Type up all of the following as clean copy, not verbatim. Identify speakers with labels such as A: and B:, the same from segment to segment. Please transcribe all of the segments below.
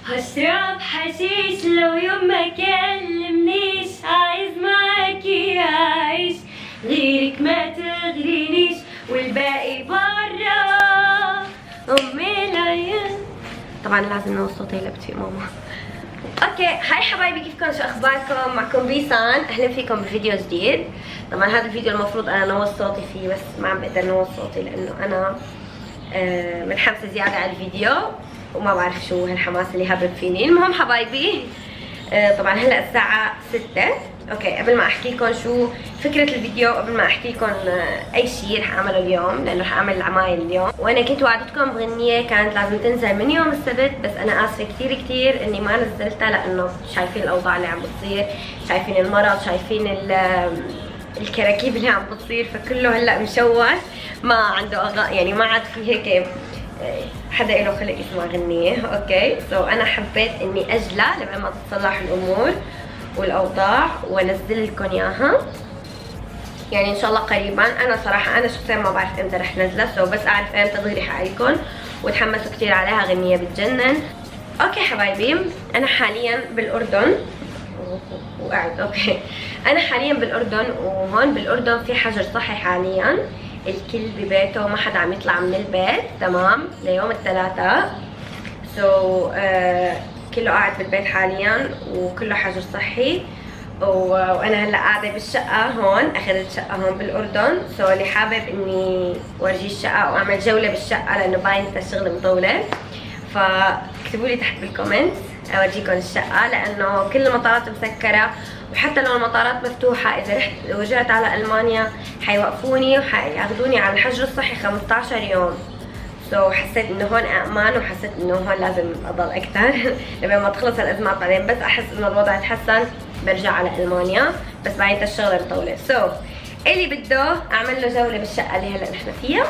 A: هشرب حشيش لو يوم ما كلمنيش، عايز معاكي اعيش، غيرك ما تغرينيش والباقي برا امي العيال. طبعا لازم نوصل صوتي لبتفيق ماما. اوكي هاي حبايبي، كيفكم؟ شو اخباركم؟ معكم بيسان، اهلا فيكم بفيديو جديد. طبعا هذا الفيديو المفروض انا نوصل صوتي فيه، بس ما عم بقدر نوصل صوتي لانه انا متحمسه زياده على الفيديو وما بعرف شو هالحماس اللي هبب فيني. المهم حبايبي، طبعا هلا الساعه 6. اوكي قبل ما احكي لكم شو فكره الفيديو، قبل ما احكي لكم اي شيء رح اعمله اليوم، لانه رح اعمل العمايل اليوم، وانا كنت وعدتكم بغنيه كانت لازم تنزل من يوم السبت، بس انا اسفه كثير كثير اني ما نزلتها، لانه شايفين الاوضاع اللي عم بتصير، شايفين المرض، شايفين الكراكيب اللي عم بتصير، فكله هلا مشوش، ما عنده يعني ما عاد في هيك حدا له خلق يسمع غنية. اوكي انا حبيت اني اجلها لما ما تتصلح الامور والاوضاع وانزل لكم اياها، يعني ان شاء الله قريبا. انا صراحه انا شخصيا ما بعرف امتى رح نزلها، بس اعرف امتى دغري حقلكم، وتحمسوا كثير عليها، غنية بتجنن. اوكي حبايبي، انا حاليا بالاردن وقاعد. اوكي انا حاليا بالاردن، وهون بالاردن في حجر صحي حاليا، الكل ببيته، ما حدا عم يطلع من البيت، تمام، ليوم الثلاثاء. كله قاعد بالبيت حاليا وكله حجر صحي، وانا هلا قاعده بالشقه هون، اخذت شقه هون بالاردن. اللي حابب اني ورجيه الشقه واعمل جوله بالشقه، لانه باين الشغل مطوله، فاكتبوا لي تحت بالكومنت اورجيكم الشقه، لانه كل المطارات مسكره، وحتى لو المطارات مفتوحه اذا رحت ورجعت على المانيا حيوقفوني وحياخذوني على الحجر الصحي 15 يوم. حسيت انه هون امان، وحسيت انه هون لازم اضل اكثر لما ما تخلص الازمات. بعدين بس احس انه الوضع يتحسن برجع على المانيا، بس بعدين الشغله مطوله. اللي بده اعمل له جوله بالشقه اللي هلا نحن فيها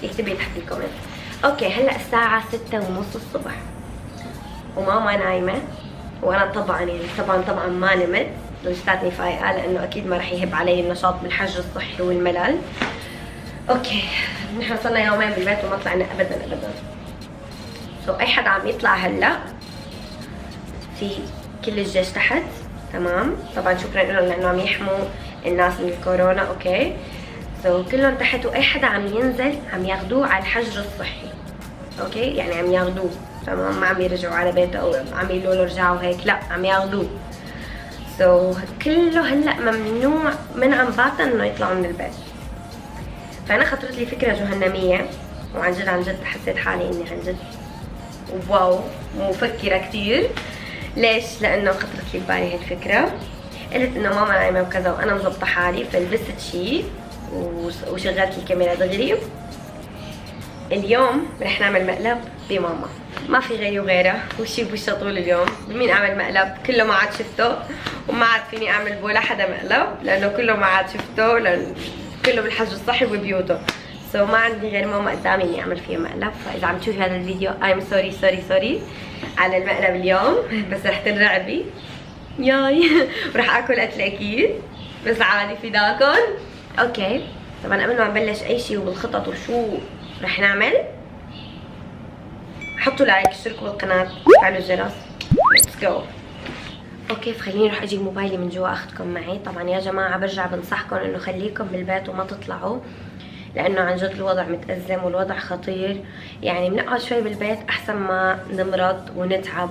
A: يكتب لي تحت الكومنت. اوكي هلا الساعه 6:30 الصبح وماما نايمه، وانا طبعا يعني طبعا ما نمت، لساتني فايقه، لانه اكيد ما رح يهب علي النشاط بالحجر الصحي والملل. اوكي نحن صرنا يومين بالبيت وما طلعنا ابدا. اي حدا عم يطلع هلا، في كل الجيش تحت، تمام، طبعا شكرا لهم لانه عم يحموا الناس من الكورونا. اوكي كلهم تحت، واي حدا عم ينزل عم ياخذوه على الحجر الصحي. اوكي يعني عم ياخذوه، تمام، ما عم يرجعوا على بيته او عم يقولوا له رجعوا هيك، لا عم ياخذوه. كله هلا ممنوع من عن باطن انه يطلعوا من البيت. فانا خطرت لي فكره جهنميه، وعن جد حسيت حالي اني عن جد واو مفكره كثير. ليش؟ لانه خطرت لي ببالي هالفكره، قلت انه ماما نايمه وكذا وانا مظبطه حالي، فلبست شيء وشغلت الكاميرا دغري. اليوم رح نعمل مقلب بماما، ما في غيري وغيرها، وشي بوشها طول اليوم. بمين اعمل مقلب؟ كله ما عاد شفته، وما عاد فيني اعمل بولا حدا مقلب، لانه كله ما عاد شفته، لأن كله بالحجر الصحي وببيوته. ما عندي غير ماما قدامي اني اعمل فيها مقلب. فاذا عم تشوفي هذا الفيديو ايم سوري على المقلب اليوم، بس رح تنرعبي ياي ورح اكل قتل اكيد، بس عادي فداكن. اوكي طبعا قبل ما نبلش اي شيء وبالخطط وشو رح نعمل، حطوا لايك، اشتركوا بالقناه، فعلوا الجرس، ليتس جو. اوكي خليني اروح اجيب موبايلي من جوا اخذكم معي. طبعا يا جماعه برجع بنصحكم انه خليكم بالبيت وما تطلعوا، لانه عن جد الوضع متأزم والوضع خطير، يعني بنقعد شوي بالبيت احسن ما نمرض ونتعب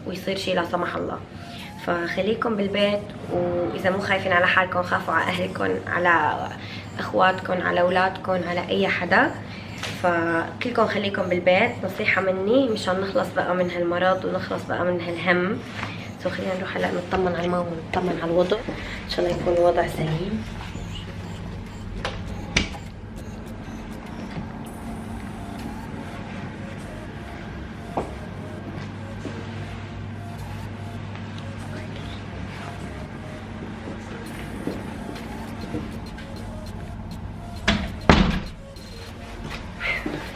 A: ويصير شيء لا سمح الله. فخليكم بالبيت، واذا مو خايفين على حالكم خافوا على اهلكم، على اخواتكم، على اولادكم، على اي حدا. فكلكم خليكم بالبيت، نصيحه مني مشان نخلص بقى من هالمرض ونخلص بقى من هالهم. خلينا نروح هلا نطمن على الماما ونطمن على الوضع، ان شاء الله يكون الوضع سليم.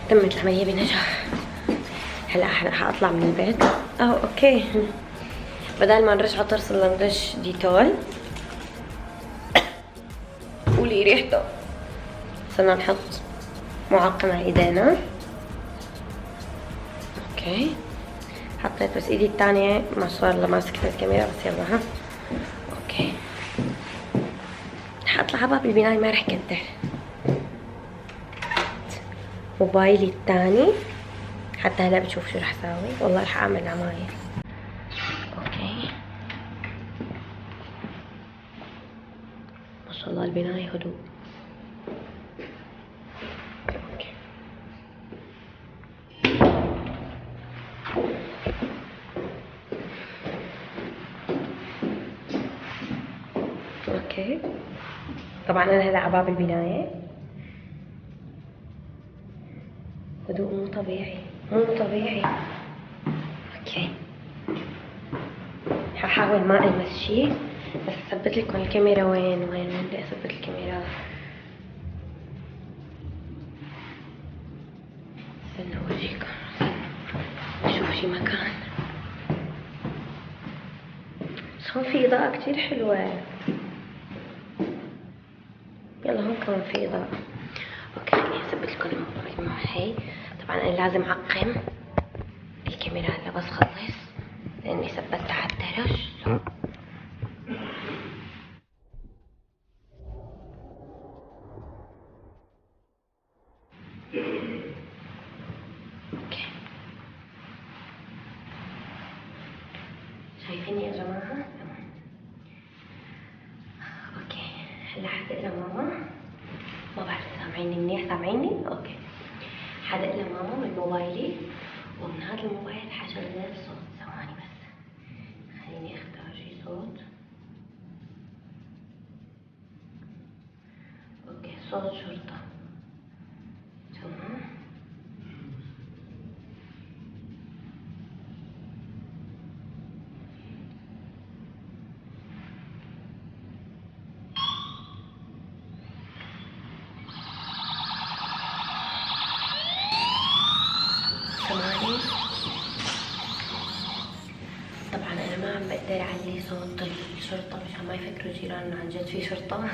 A: تمت العملية بنجاح. هلا حاطلع من البيت. اوكي بدل ما نرش عطر صرنا نرش ديتول. قولي ريحته. صرنا نحط معقم على ايدينا. اوكي حطيت بس ايدي الثانية ما صار الا ماسكة الكاميرا، بس يلا ها. اوكي رح اطلع على باب البناية، ما رح كتر. موبايلي الثاني حتى هلا بتشوف شو رح ساوي. والله رح اعمل عمايل. اوكي ما شاء الله البناية هدوء. اوكي طبعا انا هلا على باب البناية. هدوء مو طبيعي مو طبيعي. اوكي ححاول ما المس شيء، بس اثبت لكم الكاميرا. وين بدي اثبت الكاميرا؟ استنوا اورجيكم، اشوف شي مكان. بس هون في اضاءة كتير حلوة. يلا هون كمان في اضاءة. اوكي خليني اثبت لكم المحي. طبعا انا لازم اعقم الكاميرا هلا بس خلص، لاني ثبتها على الدرج. اوكي شايفيني يا جماعة؟ تمام. اوكي هلا حدق لماما. ما بعرف سامعيني منيح؟ سامعيني؟ اوكي حدق لماما من موبايلي، ومن هذا الموبايل حشغل صوت. ثواني بس خليني اختار شي صوت. اوكي صوت شرطة. تمام سامعني؟ طبعا انا ما عم بقدر اعلي صوت الشرطة مشان ما يفكروا جيراننا عن جد في شرطة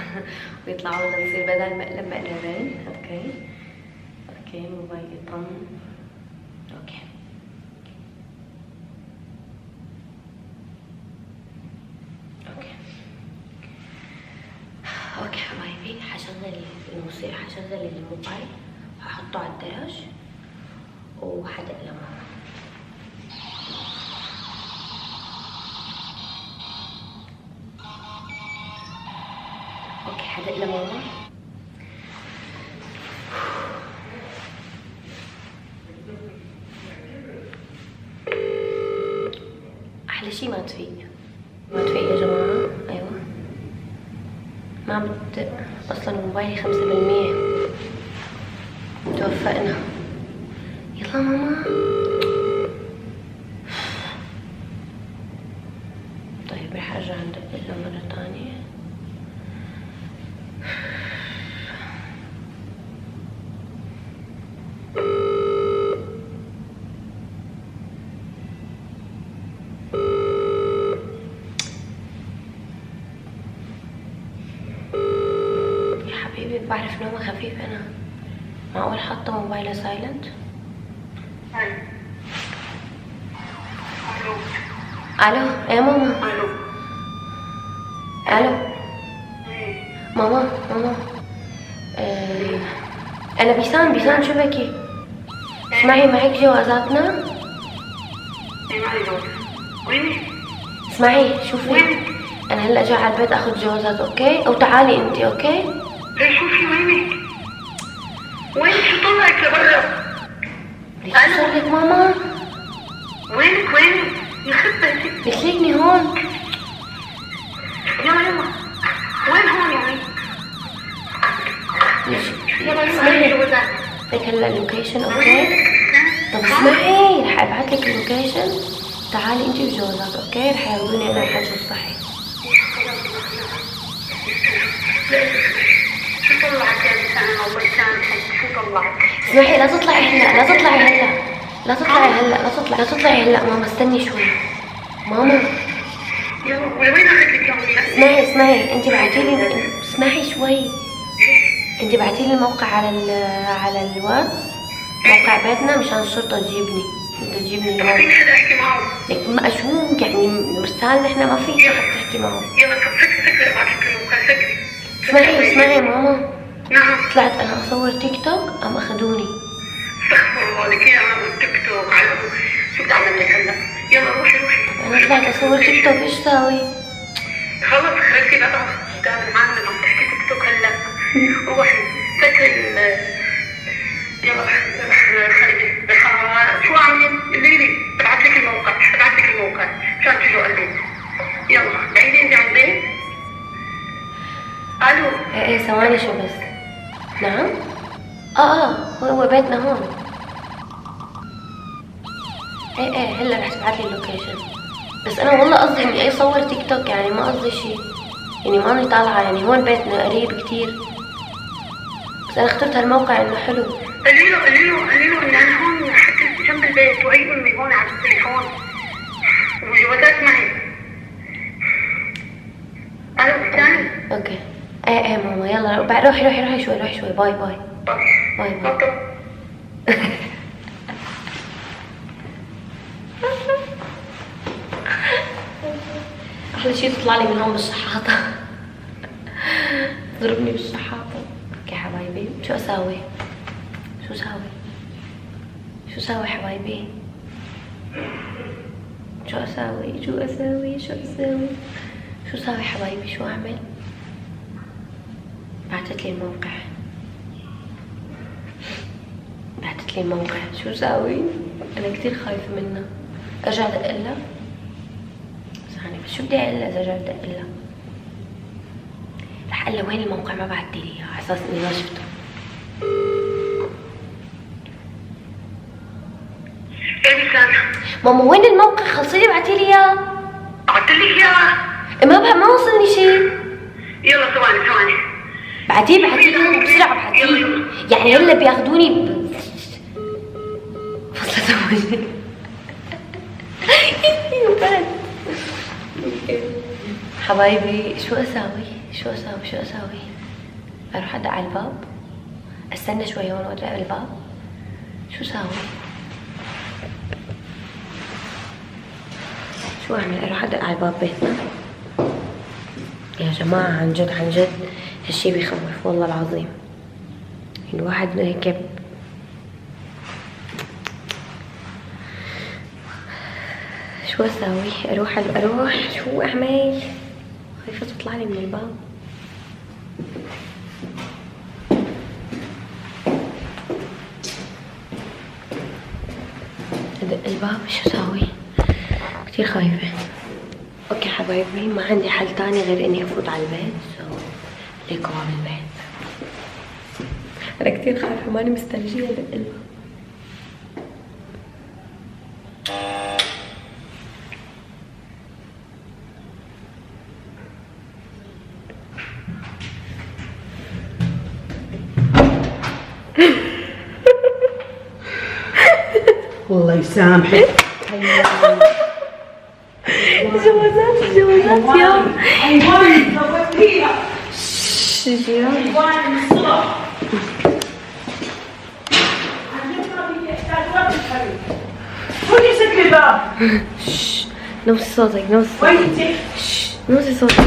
A: ويطلعوا لنا نصير بدل مقلب مقلبين. اوكي موبايلي طن. اوكي حبايبي حشغل الموسيقى، حشغل الموبايل، هحطه على الدرج وحدق لماما. اوكي حدق لماما. احلى شي ما تفيق يا جماعة. ايوه ما عم بتدق اصلا، موبايلي 5%. توفقنا. يلا ماما. طيب رح ارجع ندق لها مرة تانية. بعرف نومة خفيف أنا. معقول حاطة موبايلي سايلنت؟ ألو يا ماما. ألو ماما. أنا بيسان شو بكي؟ اسمعي معك جوازاتنا؟ اسمعي شوفي، أنا هلا جاي على البيت أخذ جوازات أوكي؟ أو تعالي أنتي أوكي؟
B: ليش شوفي وينك شو طلعك لبرا؟
A: ليش صار لك ماما؟
B: وينك يخبى
A: بتلاقيني هون.
B: يلا وين هون يعني؟
A: اسمعي لك هلا اللوكيشن اوكي؟ طب اسمعي رح ابعث لك اللوكيشن، تعالي انتي وجوزك اوكي؟ رح ياخذوني انا الحجر الصحي.
B: شو طلعك يا لسان اول كان شو طلعك؟
A: اسمعي لا تطلعي هلا ماما استني شوي ماما.
B: وين اخذ لك
A: اسمعي انت بعتيلي، اسمعي شوي. انت بعتيلي الموقع على الواتس، موقع بيتنا مشان الشرطة تجيبني. انت تجيبني
B: ما فيك حدا احكي معه.
A: لك ما شو يعني مرسال نحن ما في حدا تحكي معه.
B: يلا طب سكري ابعث لك الموقع سكري.
A: اسمعي ماما.
B: نعم.
A: طلعت انا اصور تيك توك قام اخذوني.
B: استغفر الله لك يا عم التيك توك على شو بدي اعمل لك هلا؟ يلا روحي.
A: انا طلعت اصور تيك توك ايش ساوي؟
B: خلص خلصي بقى قاعد معنا عم تحكي تيك توك هلا. روحي سكري يلا خليكي شو عاملين؟ قولي لي ببعث لك الموقع مشان تجوا قلبي. يلا بعيدين انت عن البيت؟ الو.
A: ايه ثواني شو بس. نعم؟ هو بيتنا هون. ايه هلا رح تبعت لي اللوكيشن. بس انا والله قصدي اني اصور تيك توك يعني ما قصدي شيء. يعني ماني طالعة يعني هون بيتنا قريب كتير. بس انا اخترت هالموقع انه حلو.
B: قولي له ان انا هون حتى جنب البيت وهي امي هون على التليفون وجوازات معي. الو ثاني.
A: اوكي. ايه ماما يلا روحي شوي باي. احلى شي تطلع لي من هون بالشحاطة. تضربني بالشحاطة. اوكي حبايبي شو اساوي حبايبي؟ شو اساوي حبايبي؟ شو اعمل؟ بعتت لي الموقع شو اساوي؟ انا كتير خايفة منها. ارجع ادقلها؟ ثانية بس شو بدي اقلها اذا رجعت ادقلها؟ رح اقلها وين الموقع ما بعتلي اياه على اساس اني ما شفته. ماما وين الموقع؟ خلصيلي بعتيلي اياه.
B: بعتلك اياه.
A: ما وصلني شيء.
B: يلا ثواني.
A: بعتيلي بسرعة بعتيلي. يعني هلا بياخذوني فصلت حبايبي شو اساوي؟ اروح ادق على الباب؟ استنى شوي هون وادق على الباب؟ شو اساوي؟ شو اعمل؟ اروح ادق على باب بيتنا؟ يا جماعة عن جد هالشي بيخوف والله العظيم. الواحد هيك شو اساوي؟ اروح شو اعمل؟ خايفة تطلع لي من الباب. ادق الباب شو اساوي؟ كتير خايفة. اوكي حبايبي ما عندي حل تاني غير اني افوت على البيت. ليكوا باب البيت. انا كتير خايفة ماني مسترجية ادق الباب.
C: والله يسامحك.
A: جوازات يا
C: حيوان سويتيها.
A: جيران
C: حيوان من الصبح. خذي سكري الباب.
A: نوصي صوتك
C: وين انتي؟
A: نوصي صوتك.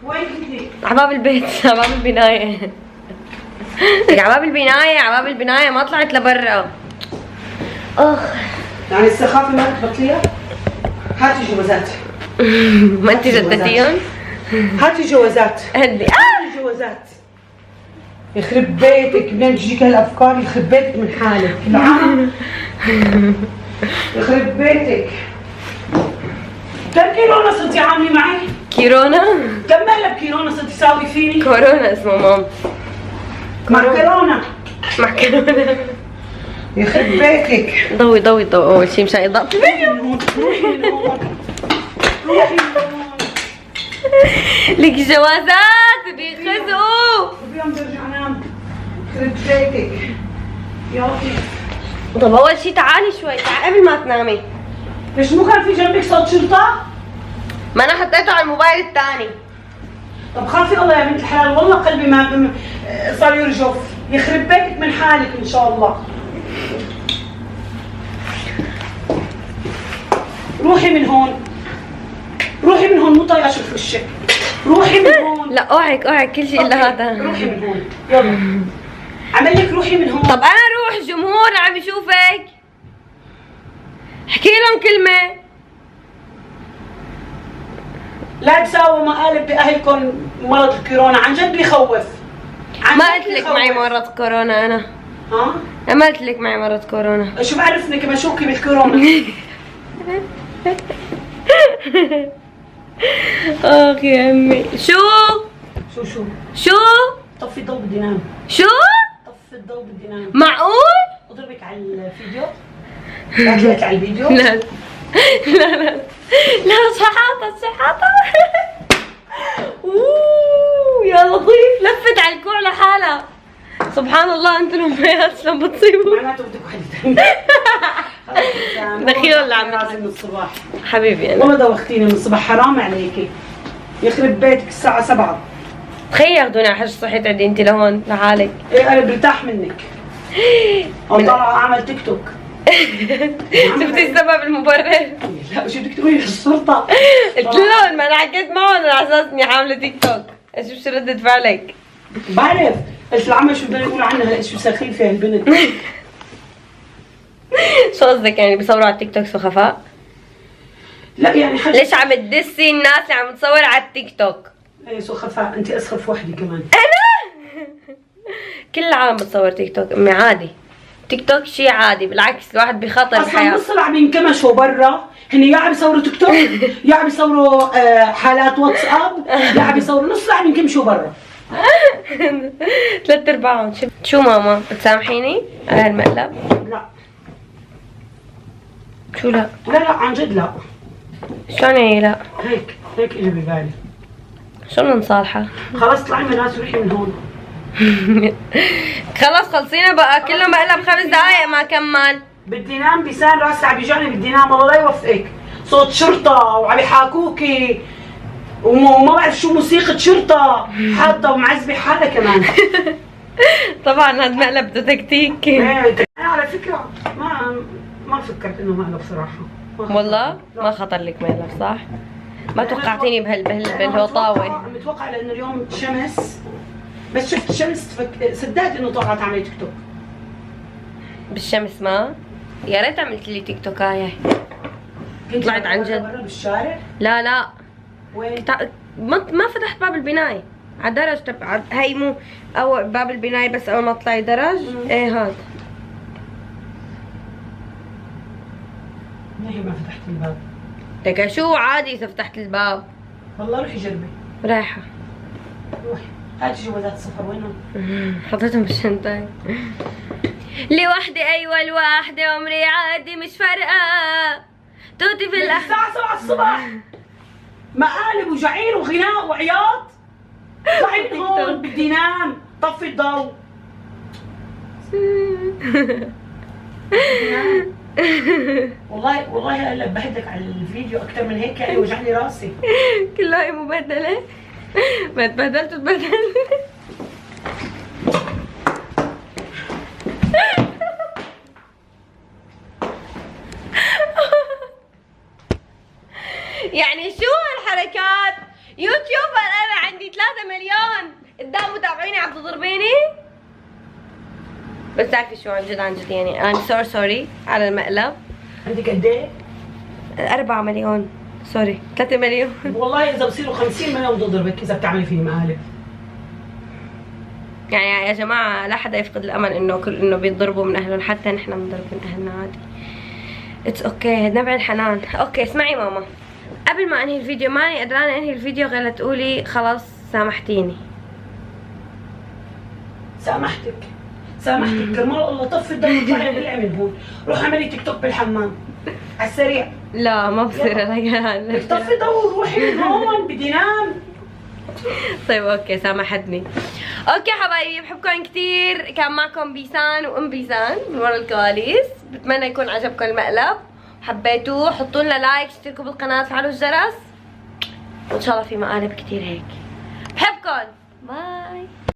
C: وين انتي؟
A: على باب البيت على باب البناية. على باب البناية ما طلعت لبرا.
C: يعني السخافة ما تبطليها؟ هاتي جوازات.
A: ما انت جدتيهم؟
C: هاتي جوازات.
A: هدي
C: هاتي جوازات. يخرب بيتك منين تجيك هالافكار؟ يخرب بيتك من حالك. يخرب بيتك. كم كيرونا صرتي عاملة معي؟
A: كيرونا؟
C: كم مقلب كيرونا صرتي تساوي فيني؟
A: كورونا اسمه مام.
C: مع كورونا. يخرب بيتك.
A: ضوي اول شيء مشان يضبط.
C: روحي
A: لك جوازات بيخزقوا.
C: اليوم برجع انام. يخرب بيتك. ياطي.
A: طب اول شيء تعالي شوي قبل ما تنامي.
C: ليش مو كان في جنبك صوت شرطة؟
A: ما انا حطيته على الموبايل الثاني.
C: طب خافي الله يا بنت الحلال والله قلبي ما صار يرجف. يخرب بيتك من حالك ان شاء الله. روحي من هون، روحي من هون، مو طايقه اشوف وشك. روحي من هون.
A: لا اوعك كل شيء الا هذا.
C: روحي من هون يلا. عمل لك روحي من هون.
A: طب انا اروح، الجمهور عم يشوفك. احكي لهم كلمة.
C: لا تساووا مقالب باهلكم مرض الكورونا، عن جد بيخوف.
A: ما قلت لك معي مرض كورونا انا.
C: ها؟
A: انا ما قلت لك معي مرض كورونا.
C: شو بعرفني مشوكي بالكورونا.
A: اخ يا امي. شو؟
C: طفي الضوء بدي انام.
A: شو؟
C: طفي الضوء بدي انام.
A: معقول؟
C: اضربك على الفيديو؟ اطلعك على الفيديو؟
A: لا شحاطة. اوه يا لطيف، لفت على الكوع لحالها. سبحان الله، انتم الامهات شلون بتصيبوا؟
C: معناته بدك وحده ثانيه.
A: دخيل اللي عم
C: من الصباح.
A: حبيبي انا
C: والله دوختيني من الصبح، حرام عليكي. يخرب بيتك الساعة 7.
A: تخيل ياخذوني على حج صحيت عندي انت لهون لحالك.
C: ايه انا برتاح منك. طلع اعمل تيك توك.
A: شفتي السبب المبرر؟
C: لا شو بدك تقولي للشرطة؟
A: قلت لهم ما انا حكيت معهم على اساس اني حامله تيك توك. اشوف شو ردة فعلك.
C: بعرف، قلت العمى شو بدنا يقول عنها شو سخيفة هالبنت.
A: شو قصدك يعني بيصوروا على التيك توك سخفاء؟
C: لا يعني حاجة.
A: ليش عم تدسي الناس اللي عم تصور على التيك توك؟
C: ايه سخفاء، انت اسخف وحدة كمان.
A: كل العالم بتصور تيك توك امي، عادي. تيك توك شيء عادي، بالعكس الواحد بخاطر
C: اصلا
A: بحياته.
C: نص عم ينكمشوا برا، هن يا عم يصوروا تيك توك، يا عم يصوروا حالات واتساب، يا عم يصوروا نص عم ينكمشوا برا.
A: 3/4. شو ماما بتسامحيني على هالمقلب؟
C: لا
A: شو لا؟
C: لا عن جد لا.
A: شلون يعني لا؟
C: هيك اللي ببالي.
A: شلون نصالحه؟
C: خلاص اطلعي من راسي روحي من هون.
A: خلص خلصينا بقى، كله مقلب 5 دقايق ما كمل.
C: بدي نام، بيسان راسي عم بيجعني، بدي نام الله لا يوفقك. صوت شرطة وعم يحاكوكي وما بعرف شو موسيقى شرطة حاطة ومعذبة حالها كمان.
A: طبعا هذا مقلب بده تكتيك.
C: ايه انا على فكرة ما فكرت انه مقلب صراحة.
A: والله ما خطر لك مقلب صح؟ ما توقعتيني بالهوطاوة.
C: متوقع لانه اليوم شمس، بس شفت الشمس صدقت انه طلعت عملت تيك توك.
A: بالشمس ما؟ يا ريت عملت لي تيك توكاية. طلعت عن جد.
C: برا بالشارع؟
A: لا
C: وين؟
A: ما فتحت باب البناية على درج تبع هي، مو او باب البناية بس اول ما تطلعي درج. ايه هذا.
C: ليه ما فتحت الباب؟
A: لك شو عادي اذا فتحت الباب.
C: والله روحي جربي.
A: رايحة.
C: روحي هاتي جوازات السفر وينهم؟
A: حطيتهم بالشنطة. لوحدي ايوه لوحدي عمري عادي مش فارقة. توتي في
C: الساعة 7 الصبح مقالب وجعير وغناء وعياط. اطلعي من هون بدي نام، طفي الضوء. والله هلا بهدك على الفيديو اكثر من هيك يعني وجعني راسي.
A: كلها مبهدلة. ما تبهدلت وتبهدلت. يعني شو هالحركات؟ يوتيوبر انا عندي 3 مليون قدام متابعيني عم تضربيني؟ بس تعرفي شو عن جد يعني I'm so sorry على المقلب.
C: عندك قد ايه؟
A: 4 مليون سوري 3 مليون.
C: والله اذا بصيروا 50 مليون بدي اضربك اذا بتعملي فيني مقالب.
A: يعني يا جماعة لا حدا يفقد الامل انه بيتضربوا من اهلهم، حتى نحن بنضرب من اهلنا عادي. اتس اوكي نبع الحنان. اوكي اسمعي ماما، قبل ما انهي الفيديو ماني قدرانة انهي الفيديو غير لتقولي خلاص سامحتيني.
C: سامحتك كرمال الله. طفي الضوء وطلعي طلعي من هون، روح اعملي تيك توك بالحمام على السريع.
A: لا ما بصير انا.
C: طفي الضوء وروحي من هون بدي نام.
A: طيب اوكي سامحتني. اوكي حبايبي بحبكم كثير، كان معكم بيسان وام بيسان من ورا الكواليس. بتمنى يكون عجبكم المقلب، حبيتوه حطوا لنا لايك، اشتركوا بالقناه، فعلوا الجرس، وان شاء الله في مقالب كثير هيك. بحبكم، باي.